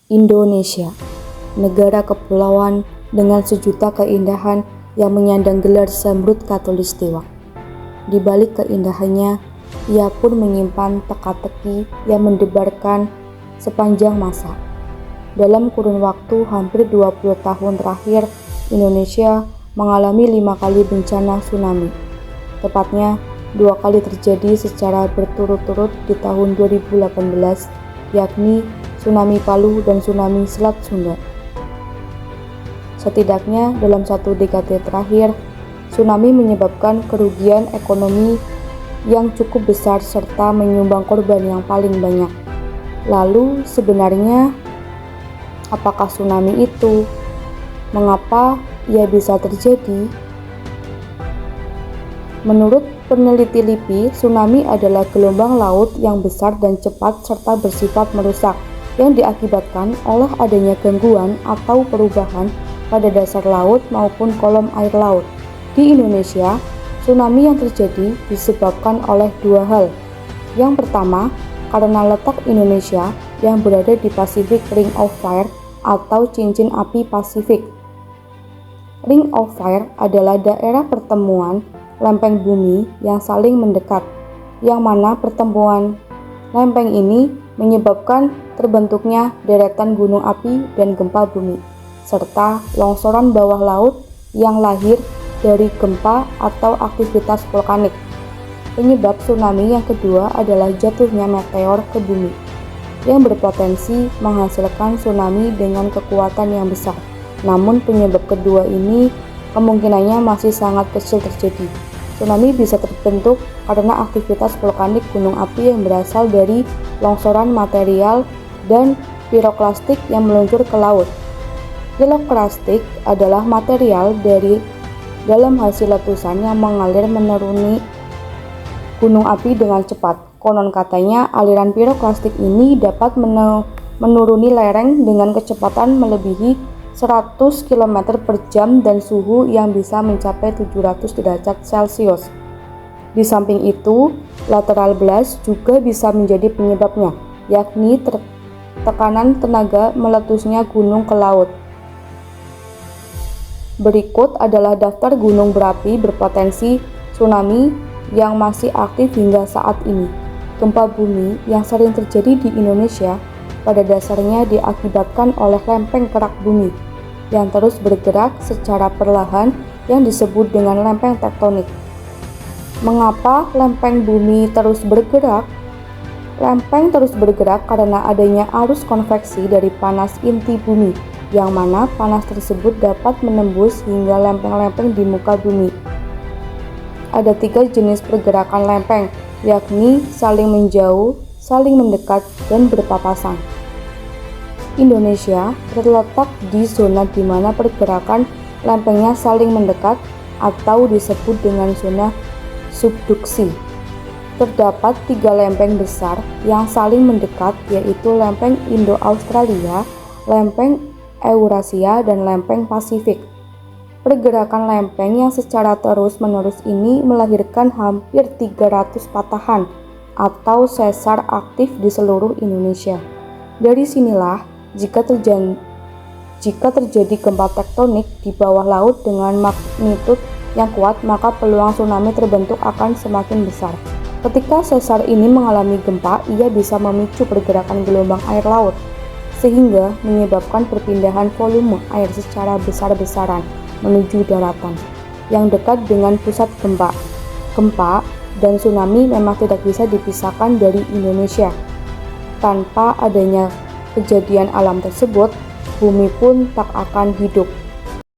Indonesia, negara kepulauan dengan sejuta keindahan yang menyandang gelar Zamrud Khatulistiwa. Di balik keindahannya, ia pun menyimpan teka-teki yang mendebarkan sepanjang masa. Dalam kurun waktu hampir 20 tahun terakhir, Indonesia mengalami 5 kali bencana tsunami. Tepatnya, 2 kali terjadi secara berturut-turut di tahun 2018, yakni tsunami Palu dan tsunami Selat Sunda. Setidaknya dalam 1 dekade terakhir, tsunami menyebabkan kerugian ekonomi yang cukup besar serta menyumbang korban yang paling banyak. Lalu sebenarnya apakah tsunami itu? Mengapa ia bisa terjadi? Menurut peneliti LIPI, tsunami adalah gelombang laut yang besar dan cepat serta bersifat merusak yang diakibatkan oleh adanya gangguan atau perubahan pada dasar laut maupun kolom air laut. Di Indonesia, tsunami yang terjadi disebabkan oleh 2 hal. Yang pertama, karena letak Indonesia yang berada di Pacific Ring of Fire atau cincin api Pasifik. Ring of Fire adalah daerah pertemuan lempeng bumi yang saling mendekat, yang mana pertemuan lempeng ini menyebabkan terbentuknya deretan gunung api dan gempa bumi, serta longsoran bawah laut yang lahir dari gempa atau aktivitas vulkanik. Penyebab tsunami yang kedua adalah jatuhnya meteor ke bumi, yang berpotensi menghasilkan tsunami dengan kekuatan yang besar. Namun penyebab kedua ini kemungkinannya masih sangat kecil terjadi. Tsunami bisa terbentuk karena aktivitas vulkanik gunung api yang berasal dari longsoran material dan piroklastik yang meluncur ke laut. Piroklastik adalah material dari dalam hasil letusan yang mengalir menuruni gunung api dengan cepat. Konon katanya aliran piroklastik ini dapat menuruni lereng dengan kecepatan melebihi 100 km per jam dan suhu yang bisa mencapai 700 derajat Celcius. Di samping itu, lateral blast juga bisa menjadi penyebabnya, yakni tekanan tenaga meletusnya gunung ke laut. Berikut adalah daftar gunung berapi berpotensi tsunami yang masih aktif hingga saat ini. Gempa bumi yang sering terjadi di Indonesia pada dasarnya diakibatkan oleh lempeng kerak bumi yang terus bergerak secara perlahan yang disebut dengan lempeng tektonik. Mengapa lempeng bumi terus bergerak? Lempeng terus bergerak karena adanya arus konveksi dari panas inti bumi, yang mana panas tersebut dapat menembus hingga lempeng-lempeng di muka bumi. Ada 3 jenis pergerakan lempeng, yakni saling menjauh, saling mendekat, dan berpapasan. Indonesia terletak di zona di mana pergerakan lempengnya saling mendekat atau disebut dengan zona subduksi. Terdapat 3 lempeng besar yang saling mendekat, yaitu lempeng Indo-Australia, lempeng Eurasia, dan lempeng Pasifik. Pergerakan lempeng yang secara terus-menerus ini melahirkan hampir 300 patahan atau sesar aktif di seluruh Indonesia. Dari sinilah jika terjadi gempa tektonik di bawah laut dengan magnitud yang kuat, maka peluang tsunami terbentuk akan semakin besar. Ketika sesar ini mengalami gempa, ia bisa memicu pergerakan gelombang air laut, sehingga menyebabkan perpindahan volume air secara besar-besaran menuju daratan yang dekat dengan pusat gempa. Gempa dan tsunami memang tidak bisa dipisahkan dari Indonesia. Tanpa adanya kejadian alam tersebut, bumi pun tak akan hidup.